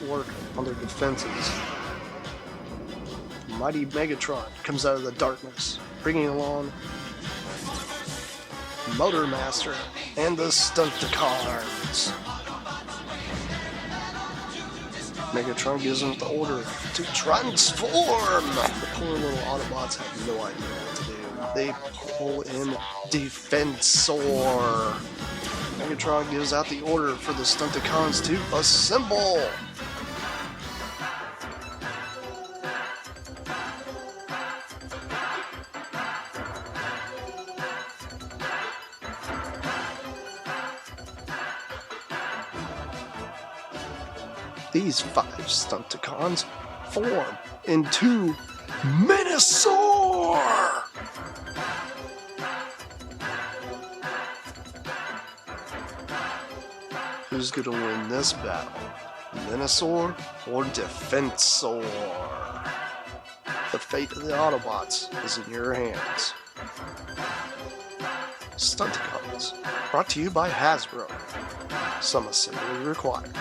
work on their defenses. Mighty Megatron comes out of the darkness, bringing along Motor Master and the Stunticons. Megatron gives them the order to transform! The poor little Autobots have no idea what to do. They pull in Defensor. Megatron gives out the order for the Stunticons to assemble! These 5 Stunticons form into Minosaur! Who's gonna win this battle? Minosaur or Defensor? The fate of the Autobots is in your hands. Stunticons, brought to you by Hasbro. Some assembly required.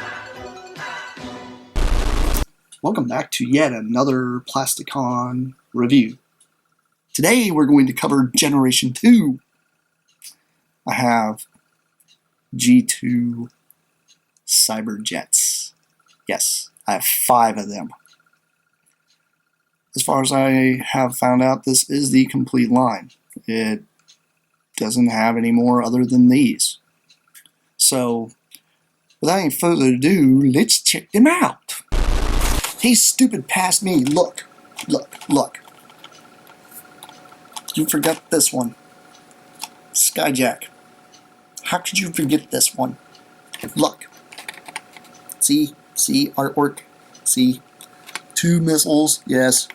Welcome back to yet another Plasticon review. Today we're going to cover Generation 2. I have G2 Cyberjets. Yes, I have 5 of them. As far as I have found out, this is the complete line. It doesn't have any more other than these. So, without any further ado, let's check them out. He's stupid past me. Look. You forgot this one. Skyjack. How could you forget this one? Look. See artwork. See 2 missiles. Yes.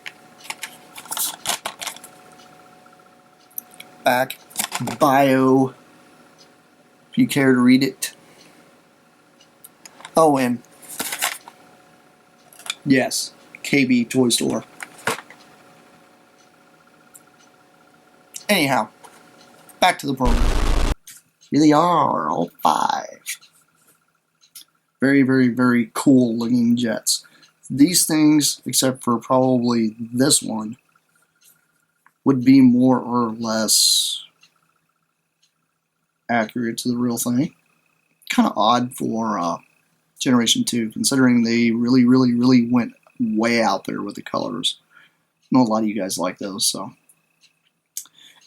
Back. Bio. If you care to read it. Oh, and yes, KB Toy Store. Anyhow, back to the program. Here they are, all 5. Very, very, very cool looking jets. These things, except for probably this one, would be more or less accurate to the real thing. Kind of odd for Generation 2, considering they really went way out there with the colors. I know a lot of you guys like those, so.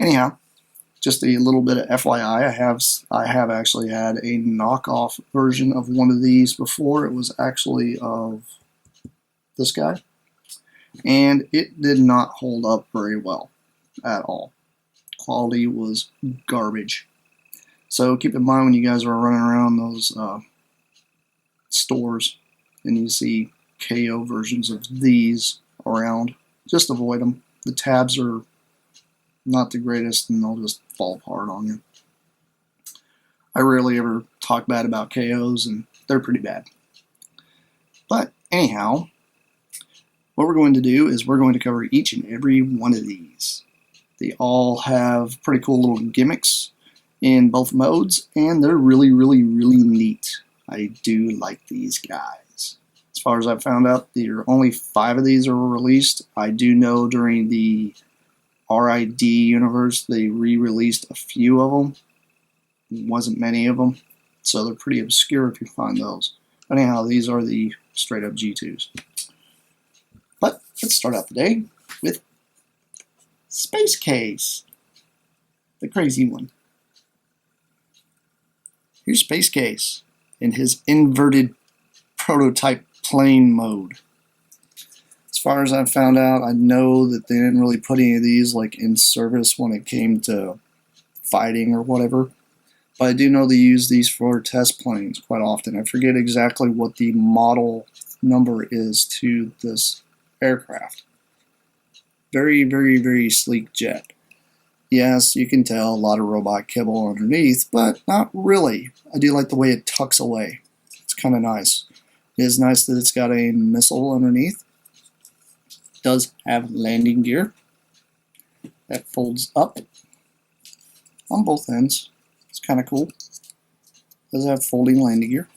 Anyhow, just a little bit of FYI, I have actually had a knockoff version of one of these before. It was actually of this guy, and it did not hold up very well at all. Quality was garbage. So keep in mind when you guys are running around those stores and you see KO versions of these around, just avoid them. The tabs are not the greatest and they'll just fall apart on you. I rarely ever talk bad about KOs and they're pretty bad. But anyhow, what we're going to do is we're going to cover each and every one of these. They all have pretty cool little gimmicks in both modes, and they're really neat. I do like these guys. As far as I've found out, there are only 5 of these are released. I do know during the RID universe, they re-released a few of them. There wasn't many of them, so they're pretty obscure if you find those. But anyhow, these are the straight up G2s. But let's start out the day with Space Case, the crazy one. Here's Space Case in his inverted prototype plane mode. As far as I've found out, I know that they didn't really put any of these like in service when it came to fighting or whatever. But I do know they use these for test planes quite often. I forget exactly what the model number is to this aircraft. Very sleek jet. Yes, you can tell a lot of robot kibble underneath, but not really. I do like the way it tucks away. It's kind of nice. It is nice that it's got a missile underneath. It does have landing gear that folds up on both ends. It's kind of cool. It does have folding landing gear.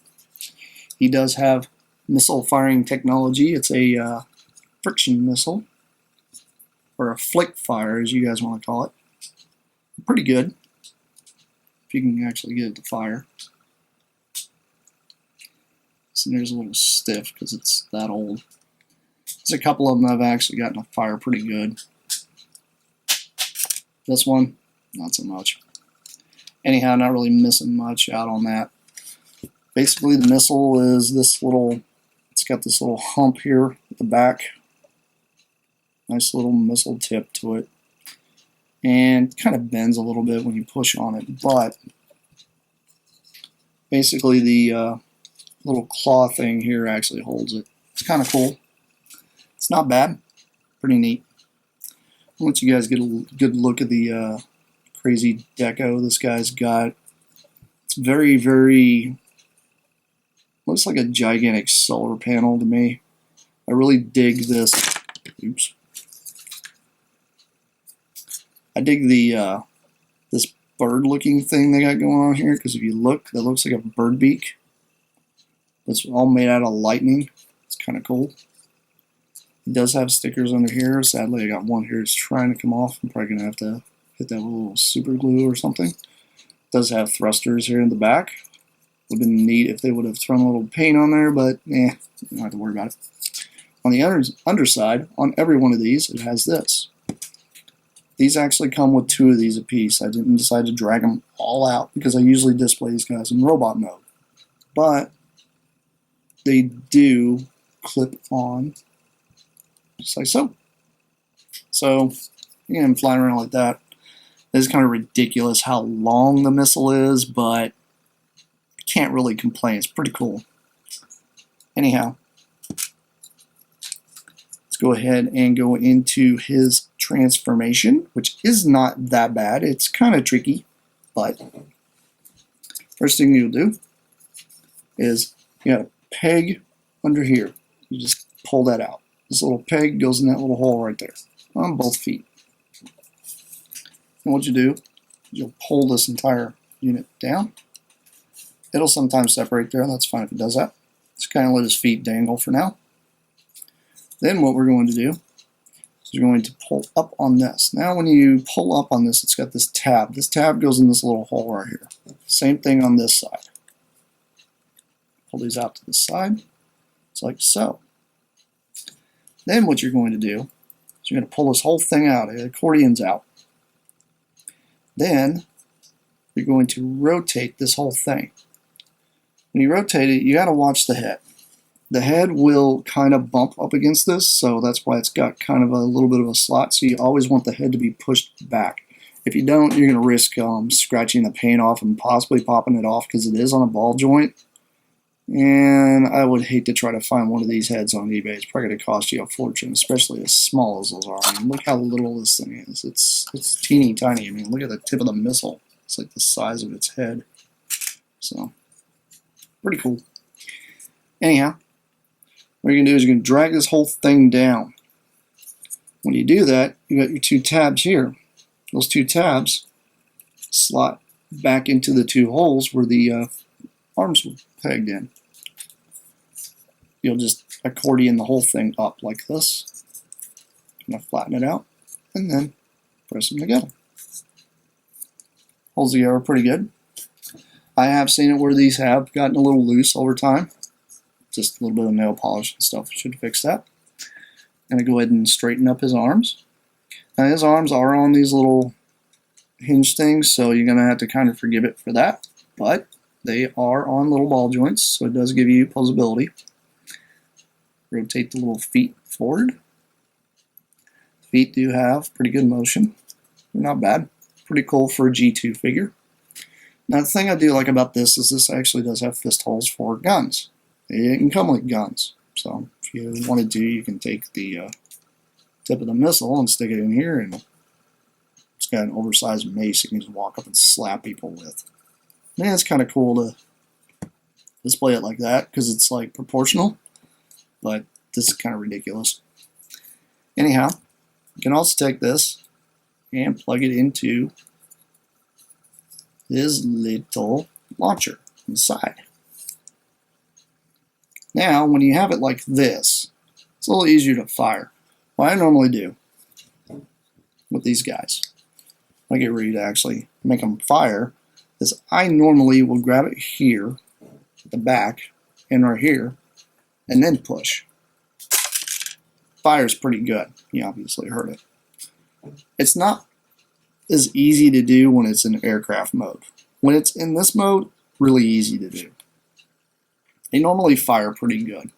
He does have missile firing technology. It's a friction missile, or a flick fire, as you guys want to call it. Pretty good, if you can actually get it to fire. So there's a little stiff because it's that old. There's a couple of them that I've actually gotten to fire pretty good. This one, not so much. Anyhow, not really missing much out on that. Basically, the missile is this little, it's got this little hump here at the back. Nice little missile tip to it. And it kind of bends a little bit when you push on it, but basically the little claw thing here actually holds it. It's kind of cool. It's not bad. Pretty neat. I'll let you guys get a good look at the crazy deco this guy's got. It's very, very, looks like a gigantic solar panel to me. I really dig this. Oops. I dig the this bird-looking thing they got going on here, because if you look, that looks like a bird beak. It's all made out of lightning. It's kind of cool. It does have stickers under here. Sadly, I got one here that's trying to come off. I'm probably going to have to hit that with a little super glue or something. It does have thrusters here in the back. Would have been neat if they would have thrown a little paint on there, but you don't have to worry about it. On the underside, on every one of these, it has this. These actually come with 2 of these apiece. I didn't decide to drag them all out because I usually display these guys in robot mode. But they do clip on just like so. So, again, flying around like that. It's kind of ridiculous how long the missile is, but can't really complain. It's pretty cool. Anyhow, let's go ahead and go into his transformation, which is not that bad. It's kind of tricky, but first thing you'll do is you got a peg under here. You just pull that out. This little peg goes in that little hole right there on both feet. And what you do is you'll pull this entire unit down. It'll sometimes separate there. That's fine if it does that. Just kind of let his feet dangle for now. Then what we're going to do is you're going to pull up on this. Now when you pull up on this, it's got this tab. This tab goes in this little hole right here. Same thing on this side. Pull these out to the side. It's like so. Then what you're going to do is you're going to pull this whole thing out. The accordion's out. Then you're going to rotate this whole thing. When you rotate it, you got to watch the head. The head will kind of bump up against this, so that's why it's got kind of a little bit of a slot, so you always want the head to be pushed back. If you don't, you're going to risk scratching the paint off and possibly popping it off because it is on a ball joint. And I would hate to try to find one of these heads on eBay. It's probably going to cost you a fortune, especially as small as those are. I mean, look how little this thing is. It's teeny tiny. I mean, look at the tip of the missile. It's like the size of its head. So, pretty cool. Anyhow, what you're going to do is you're going to drag this whole thing down. When you do that, you got your 2 tabs here. Those 2 tabs slot back into the 2 holes where the arms were pegged in. You'll just accordion the whole thing up like this. Kind of flatten it out, and then press them together. Holds together pretty good. I have seen it where these have gotten a little loose over time. Just a little bit of nail polish and stuff should fix that. I'm going to go ahead and straighten up his arms. Now his arms are on these little hinge things, so you're going to have to kind of forgive it for that. But they are on little ball joints, so it does give you posability. Rotate the little feet forward. Feet do have pretty good motion. They're not bad. Pretty cool for a G2 figure. Now the thing I do like about this is this actually does have fist holes for guns. It can come with guns. So if you wanted to, you can take the tip of the missile and stick it in here, and it's got an oversized mace you can just walk up and slap people with. Man, it's kind of cool to display it like that because it's like proportional, but this is kind of ridiculous. Anyhow, you can also take this and plug it into this little launcher inside. Now, when you have it like this, it's a little easier to fire. What I normally do with these guys, I get ready to actually make them fire, is I normally will grab it here, at the back, and right here, and then push. Fire's pretty good. You obviously heard it. It's not as easy to do when it's in aircraft mode. When it's in this mode, really easy to do. They normally fire pretty good.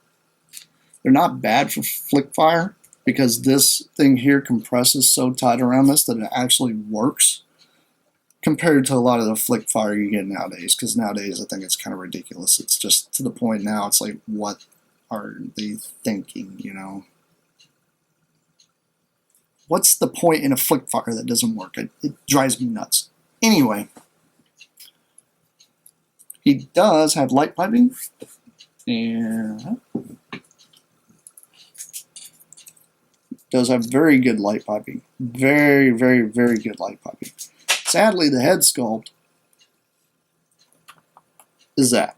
They're not bad for flick fire because this thing here compresses so tight around this that it actually works compared to a lot of the flick fire you get nowadays, because nowadays I think it's kind of ridiculous. It's just to the point now it's like, what are they thinking, you know? What's the point in a flick fire that doesn't work? It drives me nuts. Anyway, he does have light piping, and does have very good light piping. Very, very, very good light piping. Sadly, the head sculpt is that.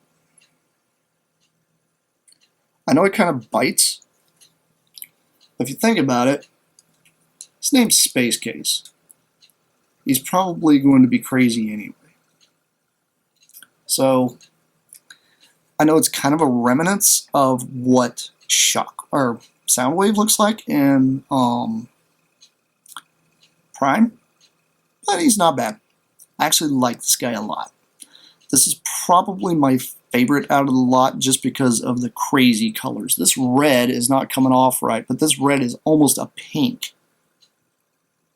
I know it kind of bites. If you think about it, his name's Space Case. He's probably going to be crazy anyway. So, I know it's kind of a remnants of what shock or Soundwave looks like in Prime, but he's not bad. I actually like this guy a lot. This is probably my favorite out of the lot just because of the crazy colors. This red is not coming off right, but this red is almost a pink.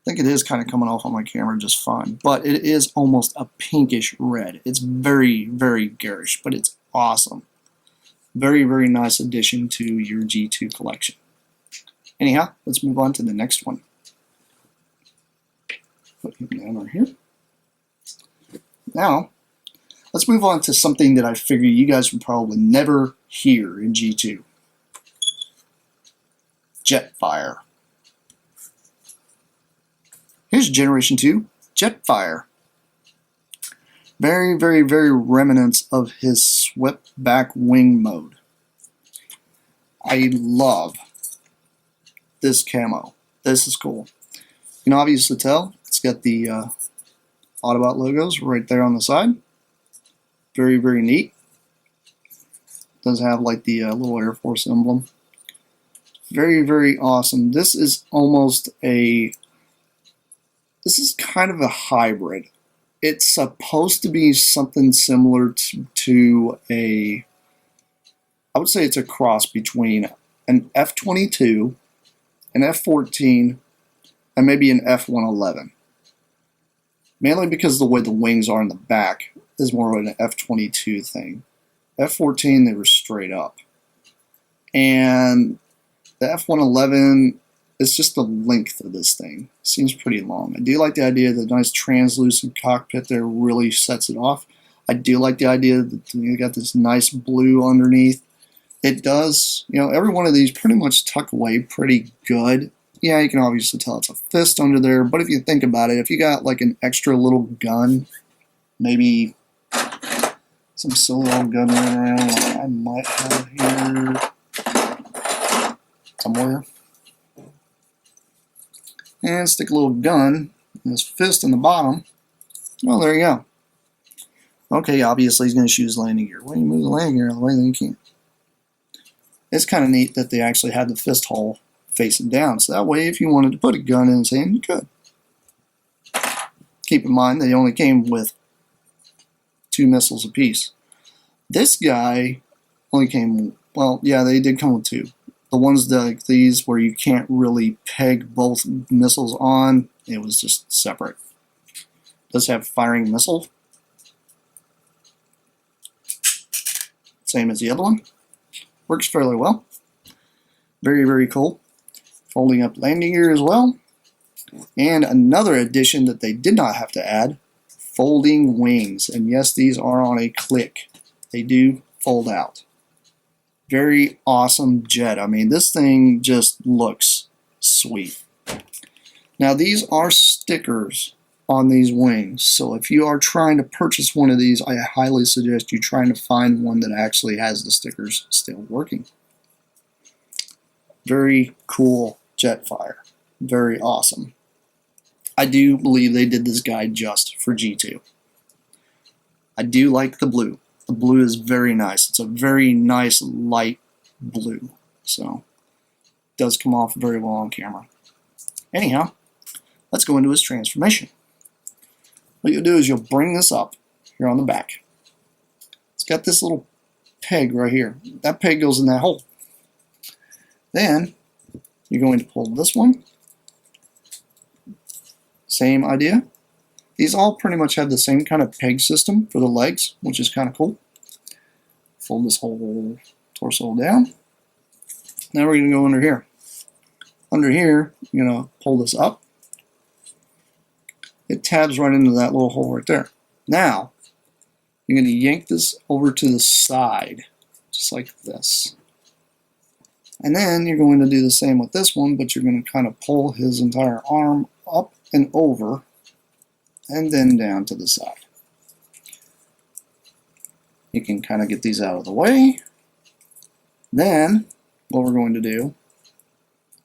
I think it is kind of coming off on my camera just fine, but it is almost a pinkish red. It's very, very garish, but it's awesome. Very, very nice addition to your G2 collection. Anyhow, let's move on to the next one. Put him down right here. Now, let's move on to something that I figure you guys would probably never hear in G2. Jetfire. Here's Generation 2 Jetfire. Very, very, very remnants of his swept back wing mode. I love this camo. This is cool. You can obviously tell it's got the Autobot logos right there on the side. Very, very neat. Does have like the little Air Force emblem. Very, very awesome. This is almost a... This is kind of a hybrid. It's supposed to be something similar to a... I would say it's a cross between an F-22, an F-14, and maybe an F-111. Mainly because the way the wings are in the back is more of an F-22 thing. F-14, they were straight up. And the F-111 is just the length of this thing. Seems pretty long. I do like the idea that the nice translucent cockpit there really sets it off. I do like the idea that you got this nice blue underneath. It does, you know, every one of these pretty much tuck away pretty good. Yeah, you can obviously tell it's a fist under there, but if you think about it, if you got like an extra little gun, maybe some silly little gun running around like I might have here somewhere, and stick a little gun in his fist in the bottom, well, there you go. Okay, obviously he's going to shoot his landing gear. Well, you move the landing gear out of the way, then you can't. It's kind of neat that they actually had the fist hole facing down, so that way if you wanted to put a gun in his hand, you could. Keep in mind they only came with 2 missiles apiece. This guy only came, well, yeah, they did come with 2. The ones like these where you can't really peg both missiles on, it was just separate. Does have firing missile. Same as the other one. Works fairly well. Very, very cool. Folding up landing gear as well. And another addition that they did not have to add, folding wings. And yes, these are on a click. They do fold out. Very awesome jet. I mean, this thing just looks sweet. Now, these are stickers on these wings. So if you are trying to purchase one of these, I highly suggest you trying to find one that actually has the stickers still working. Very cool Jetfire. Very awesome. I do believe they did this guy just for G2. I do like the blue. The blue is very nice. It's a very nice light blue. So it does come off very well on camera. Anyhow, let's go into his transformation. What you'll do is you'll bring this up here on the back. It's got this little peg right here. That peg goes in that hole. Then you're going to pull this one. Same idea. These all pretty much have the same kind of peg system for the legs, which is kind of cool. Fold this whole torso down. Now we're going to go under here. Under here, you're going to pull this up. It tabs right into that little hole right there. Now, you're going to yank this over to the side, just like this. And then you're going to do the same with this one, but you're going to kind of pull his entire arm up and over, and then down to the side. You can kind of get these out of the way. Then, what we're going to do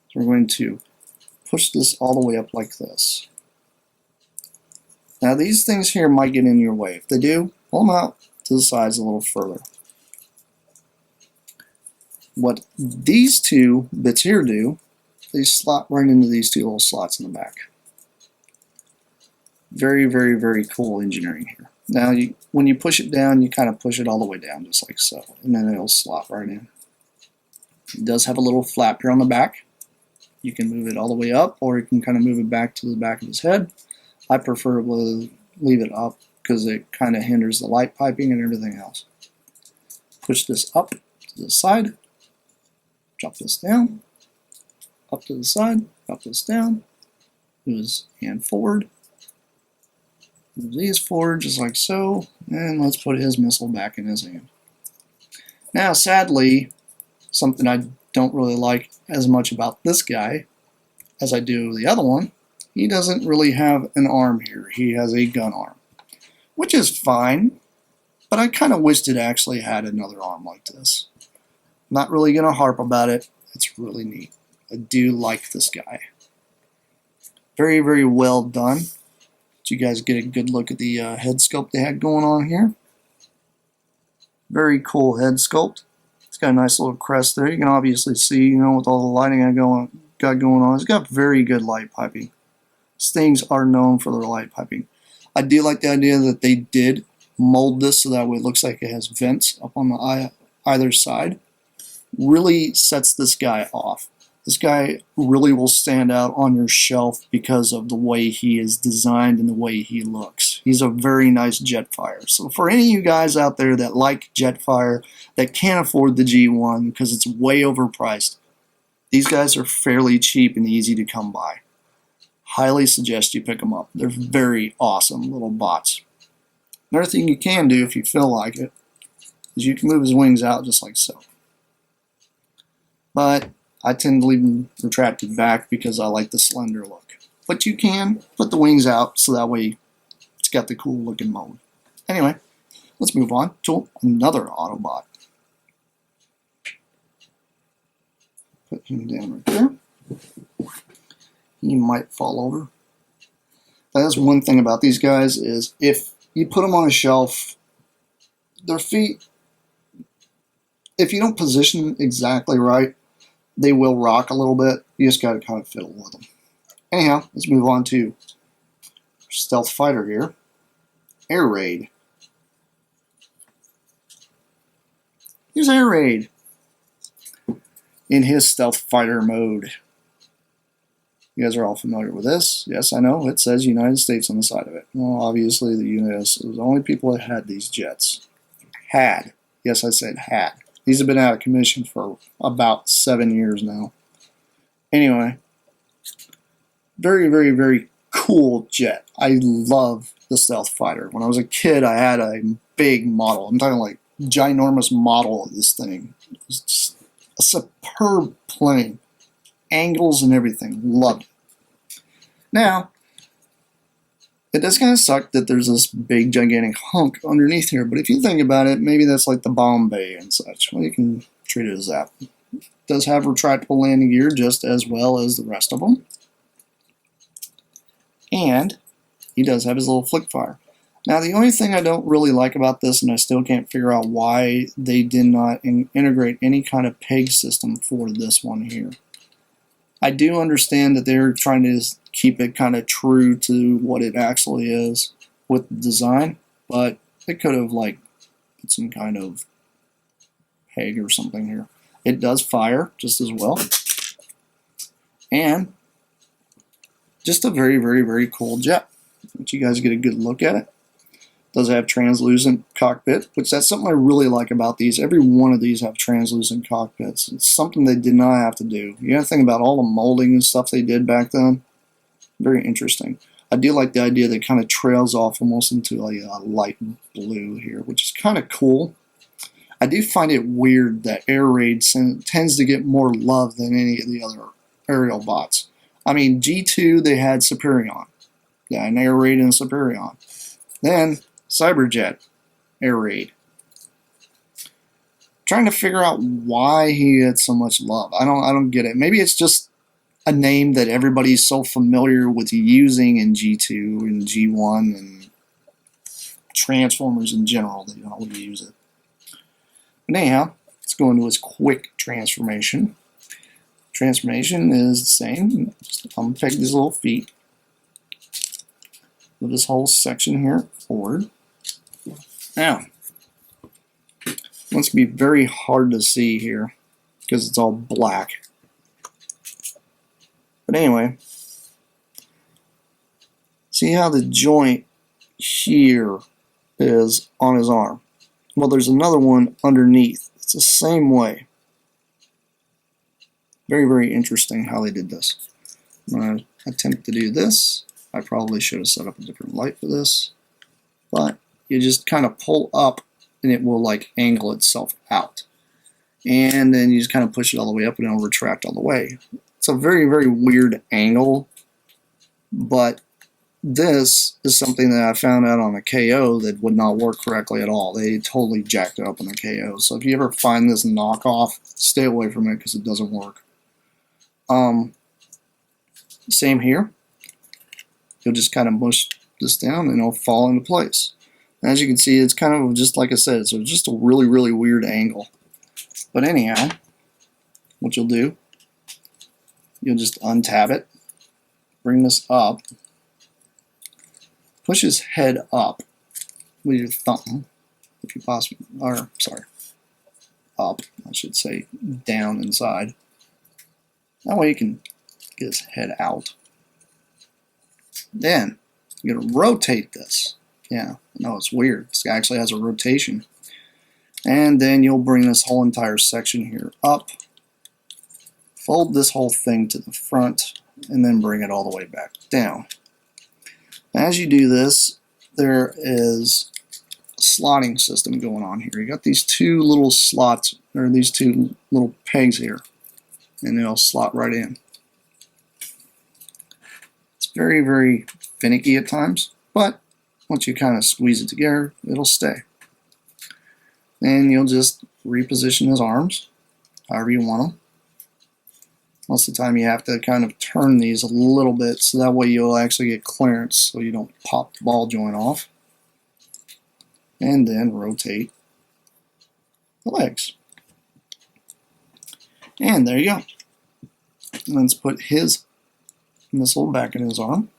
is we're going to push this all the way up like this. Now these things here might get in your way. If they do, pull them out to the sides a little further. What these two bits here do, they slot right into these two little slots in the back. Very, very, very cool engineering here. Now when you push it down, you kind of push it all the way down just like so, and then it'll slot right in. It does have a little flap here on the back. You can move it all the way up, or you can kind of move it back to the back of his head. I prefer to leave it up because it kind of hinders the light piping and everything else. Push this up to the side, drop this down, up to the side, drop this down, move his hand forward, move these forward just like so, and let's put his missile back in his hand. Now sadly, something I don't really like as much about this guy as I do the other one, he doesn't really have an arm here. He has a gun arm, which is fine, but I kind of wished it actually had another arm like this. Not really going to harp about it. It's really neat. I do like this guy. Very, very well done. Did you guys get a good look at the head sculpt they had going on here? Very cool head sculpt. It's got a nice little crest there. You can obviously see, you know, with all the lighting I got going on. It's got very good light piping. These things are known for their light piping. I do like the idea that they did mold this so that way it looks like it has vents up on the either side. Really sets this guy off. This guy really will stand out on your shelf because of the way he is designed and the way he looks. He's a very nice Jetfire. So for any of you guys out there that like Jetfire, that can't afford the G1 because it's way overpriced, these guys are fairly cheap and easy to come by. Highly suggest you pick them up. They're very awesome little bots. Another thing you can do if you feel like it is you can move his wings out just like so. But I tend to leave them retracted back because I like the slender look. But you can put the wings out so that way it's got the cool looking mold. Anyway, let's move on to another Autobot. Put him down right there. He might fall over. That's one thing about these guys is if you put them on a shelf, their feet, if you don't position them exactly right, they will rock a little bit. You just got to kind of fiddle with them. Anyhow, let's move on to stealth fighter here. Air Raid. Here's Air Raid in his stealth fighter mode. You guys are all familiar with this. Yes, I know. It says United States on the side of it. Well, obviously, the U.S. was the only people that had these jets. Had. Yes, I said had. These have been out of commission for about 7 years now. Anyway, very, very, very cool jet. I love the stealth fighter. When I was a kid, I had a big model. I'm talking like ginormous model of this thing. It was just a superb plane. Angles and everything. Loved it. Now, It does kind of suck that there's this big gigantic hunk underneath here, but if you think about it, maybe that's like the bomb bay and such. Well, you can treat it as that. It does have retractable landing gear just as well as the rest of them. And he does have his little flick fire. Now, the only thing I don't really like about this, and I still can't figure out why they did not integrate any kind of peg system for this one here. I do understand that they're trying to keep it kind of true to what it actually is with the design, but they could have like put some kind of peg or something here. It does fire just as well. And just a very, very, very cool jet. Let you guys get a good look at it. Does have translucent cockpit, which that's something I really like about these. Every one of these have translucent cockpits. It's something they did not have to do. You got to think about all the molding and stuff they did back then. Very interesting. I do like the idea that it kind of trails off almost into a light blue here, which is kind of cool. I do find it weird that air raid tends to get more love than any of the other aerial bots. I mean, G2, they had Superion. Yeah, an air raid and Superion. Then Cyberjet, air raid. Trying to figure out why he had so much love. I don't get it. Maybe it's just a name that everybody's so familiar with using in G2 and G1 and Transformers in general. They don't really use it. But anyhow, let's go into his quick transformation. Transformation is the same. Just unpeg these little feet. Move this whole section here forward. Now, it's going to be very hard to see here because it's all black. But anyway, see how the joint here is on his arm? Well, there's another one underneath. It's the same way. Very, very interesting how they did this. I'm going to attempt to do this. I probably should have set up a different light for this. But you just kind of pull up and it will like angle itself out. And then you just kind of push it all the way up and it'll retract all the way. It's a very, very weird angle. But this is something that I found out on a KO that would not work correctly at all. They totally jacked it up on the KO. So if you ever find this knockoff, stay away from it because it doesn't work. Same here. You'll just kind of push this down and it'll fall into place. And as you can see, it's kind of just like I said, it's just a really, really weird angle. But anyhow, what you'll do, you'll just untab it, bring this up, push his head up with your thumb, if you possibly, or sorry, up, I should say, down inside. That way you can get his head out. Then you're going to rotate this. Yeah, I know it's weird. This guy actually has a rotation. And then you'll bring this whole entire section here up, fold this whole thing to the front, and then bring it all the way back down. As you do this, there is a slotting system going on here. You got these two little slots, or these two little pegs here, and they'll slot right in. It's very, very finicky at times, but once you kind of squeeze it together, it'll stay. And you'll just reposition his arms however you want them. Most of the time you have to kind of turn these a little bit so that way you'll actually get clearance so you don't pop the ball joint off. And then rotate the legs. And there you go. Let's put his missile back in his arm.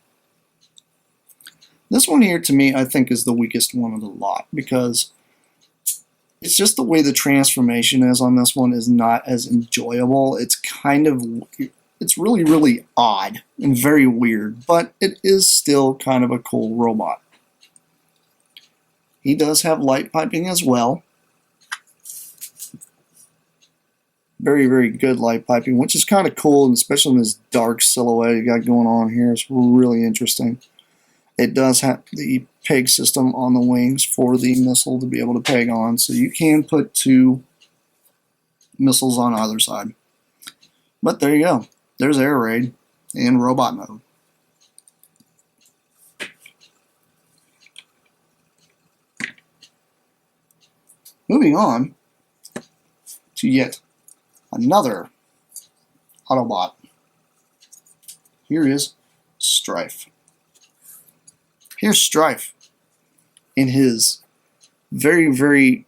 This one here to me I think is the weakest one of the lot because it's just the way the transformation is on this one is not as enjoyable. It's really, really odd and very weird, but it is still kind of a cool robot. He does have light piping as well. Very, very good light piping, which is kind of cool, and especially in this dark silhouette you got going on here. It's really interesting. It does have the peg system on the wings for the missile to be able to peg on, so you can put two missiles on either side. But there you go. There's air raid in robot mode. moving on to yet another Autobot. Here is Strife. Here's Strife in his very, very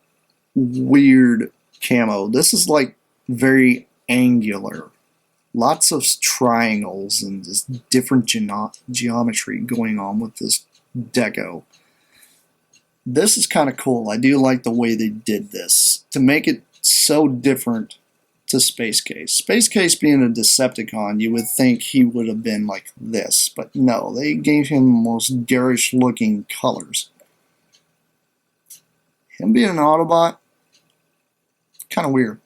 weird camo. This is like very angular. Lots of triangles and just different geometry going on with this deco. This is kind of cool. I do like the way they did this to make it so different to Space Case. Space Case being a Decepticon, you would think he would have been like this, but no, they gave him most garish looking colors. Him being an Autobot, kind of weird.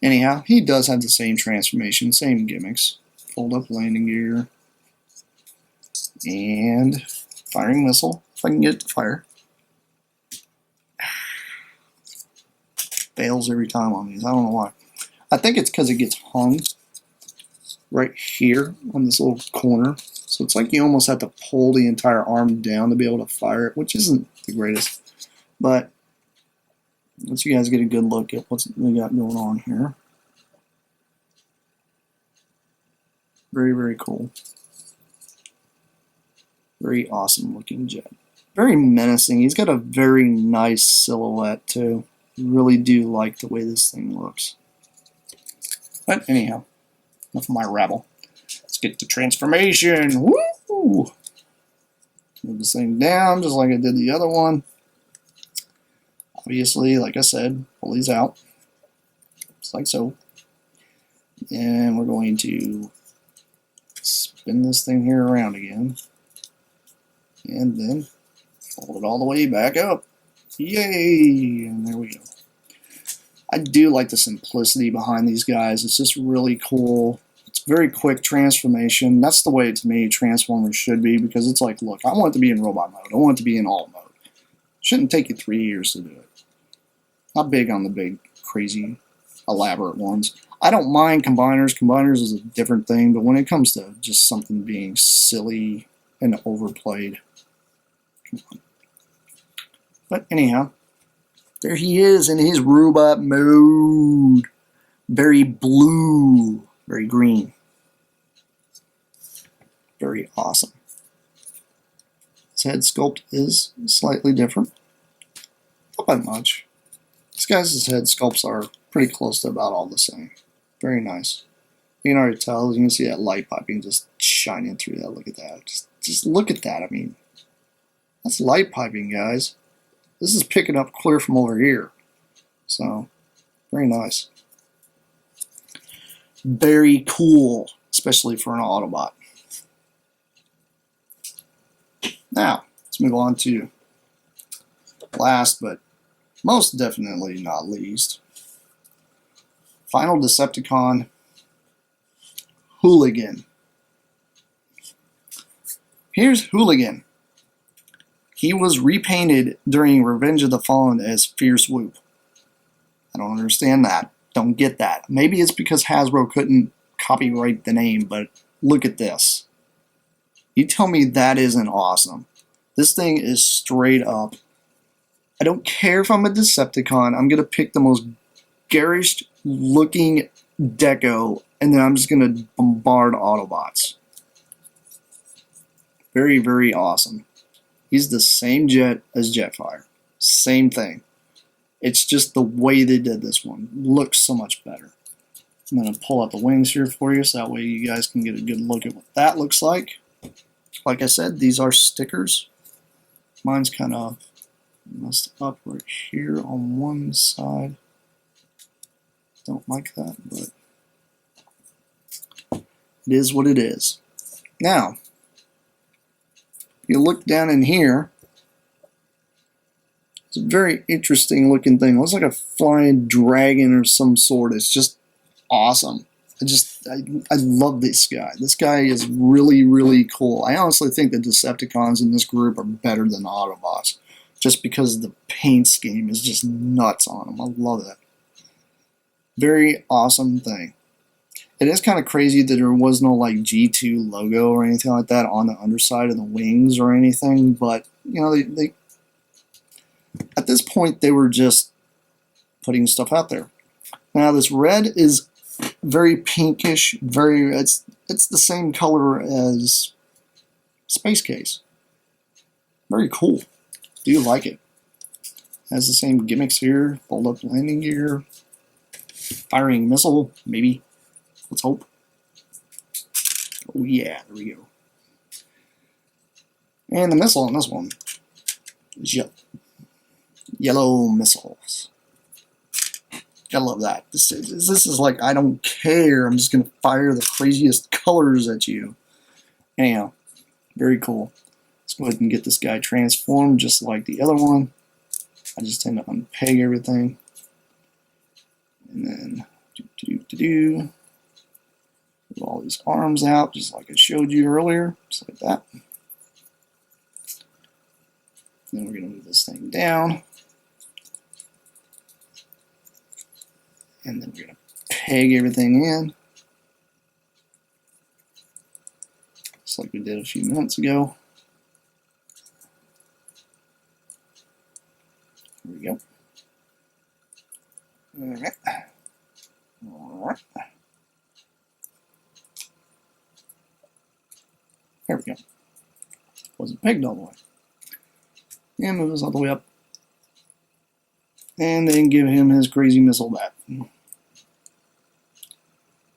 Anyhow, he does have the same transformation, same gimmicks. Fold up landing gear. And firing missile, if I can get it to fire. Fails every time on these, I don't know why. I think it's because it gets hung right here on this little corner. So it's like you almost have to pull the entire arm down to be able to fire it, which isn't the greatest. But once you guys get a good look at what we got going on here. Very, very cool. Very awesome looking jet. Very menacing. He's got a very nice silhouette too. Really do like the way this thing looks. But anyhow, enough of my rabble. Let's get to transformation. Woo! Move this thing down just like I did the other one. Obviously, like I said, pull these out. Just like so. And we're going to spin this thing here around again. And then fold it all the way back up. Yay! And there we go. I do like the simplicity behind these guys. It's just really cool. It's very quick transformation. That's the way, to me, Transformers should be, because it's like, look, I want it to be in robot mode. I want it to be in alt mode. Shouldn't take you 3 years to do it. Not big on the big, crazy, elaborate ones. I don't mind combiners. Combiners is a different thing, but when it comes to just something being silly and overplayed, come on. But anyhow, there he is in his robot mode. Very blue, very green. Very awesome. His head sculpt is slightly different. Not by much. This guy's head sculpts are pretty close to about all the same. Very nice. You can already tell, you can see that light piping just shining through that. Look at that. Just look at that. I mean, that's light piping, guys. This is picking up clear from over here. So, very nice. Very cool, especially for an Autobot. Now, let's move on to last, but most definitely not least, final Decepticon, Hooligan. Here's Hooligan. He was repainted during Revenge of the Fallen as Fierce Whoop. I don't understand that. Don't get that. Maybe it's because Hasbro couldn't copyright the name, but look at this. You tell me that isn't awesome. This thing is straight up. I don't care if I'm a Decepticon. I'm going to pick the most garish looking deco, and then I'm just going to bombard Autobots. Very, very awesome. He's the same jet as Jetfire. Same thing. It's just the way they did this one. Looks so much better. I'm going to pull out the wings here for you so that way you guys can get a good look at what that looks like. Like I said, these are stickers. Mine's kind of messed up right here on one side. Don't like that, but it is what it is. Now, you look down in here, it's a very interesting looking thing. It looks like a flying dragon or some sort. It's just awesome. I love this guy. This guy is really, really cool. I honestly think the Decepticons in this group are better than Autobots, just because the paint scheme is just nuts on them. I love it. Very awesome thing. It is kind of crazy that there was no like G2 logo or anything like that on the underside of the wings or anything, but you know, they at this point they were just putting stuff out there. Now this red is very pinkish, it's the same color as Space Case. Very cool. Do like it. Has the same gimmicks here. Fold up landing gear. Firing missile, maybe. Let's hope. Oh yeah, there we go. And the missile on this one is yellow missiles. Gotta love that. This is like, I don't care. I'm just gonna fire the craziest colors at you. Anyhow, very cool. Let's go ahead and get this guy transformed just like the other one. I just tend to unpeg everything. And then do all these arms out just like I showed you earlier, just like that. Then we're going to move this thing down. And then we're going to peg everything in. Just like we did a few minutes ago. There we go. Alright. Alright. There we go. Wasn't pegged all the way. And move this all the way up. And then give him his crazy missile back.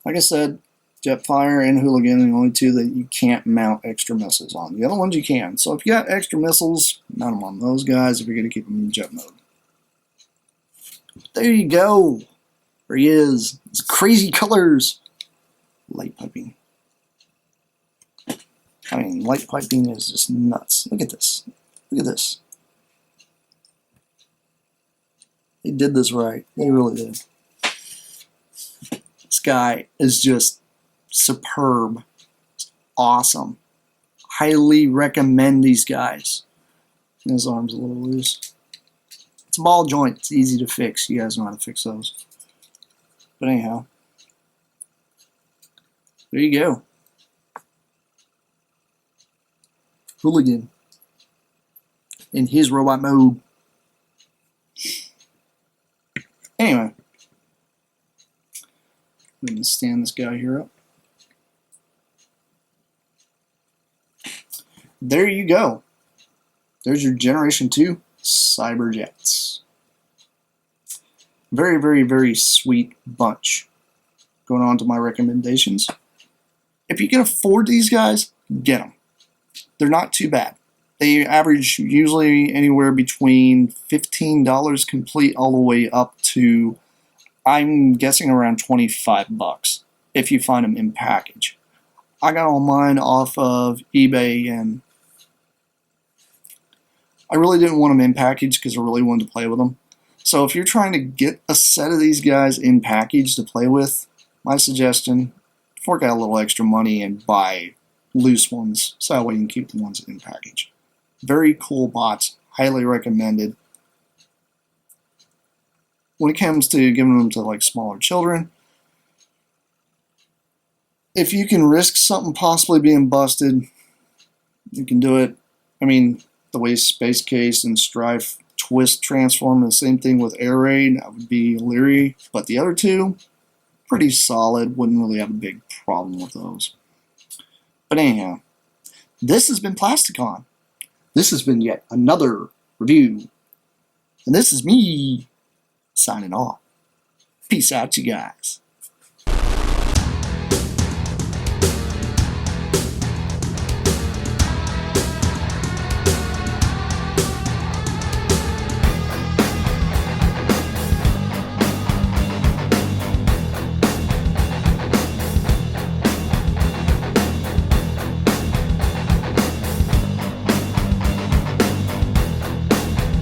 Like I said, Jetfire and Hooligan are the only two that you can't mount extra missiles on. The other ones you can. So if you got extra missiles, mount them on those guys if you're going to keep them in jet mode. There you go. There he is. It's crazy colors. Light piping. I mean, light piping is just nuts. Look at this. Look at this. They did this right. They really did. This guy is just superb. It's awesome. Highly recommend these guys. His arm's a little loose. It's a ball joint. It's easy to fix. You guys know how to fix those. But anyhow, there you go. Hooligan in his robot mode. Anyway, we can stand this guy here up. There you go. There's your Generation 2 Cyberjets. Very, very, very sweet bunch. Going on to my recommendations. If you can afford these guys, get them. They're not too bad. They average usually anywhere between $15 complete all the way up to, I'm guessing, around 25 bucks if you find them in package. I got all mine off of eBay, and I really didn't want them in package because I really wanted to play with them. So if you're trying to get a set of these guys in package to play with, my suggestion, fork out a little extra money and buy loose ones so that way you can keep the ones in package. Very cool bots, highly recommended. When it comes to giving them to like smaller children, if you can risk something possibly being busted, you can do it. I mean, the way Space Case and Strife twist transform, the same thing with Air Raid, I would be leery. But the other two, pretty solid. Wouldn't really have a big problem with those. But anyhow, this has been Plasticon. This has been yet another review. And this is me signing off. Peace out, you guys.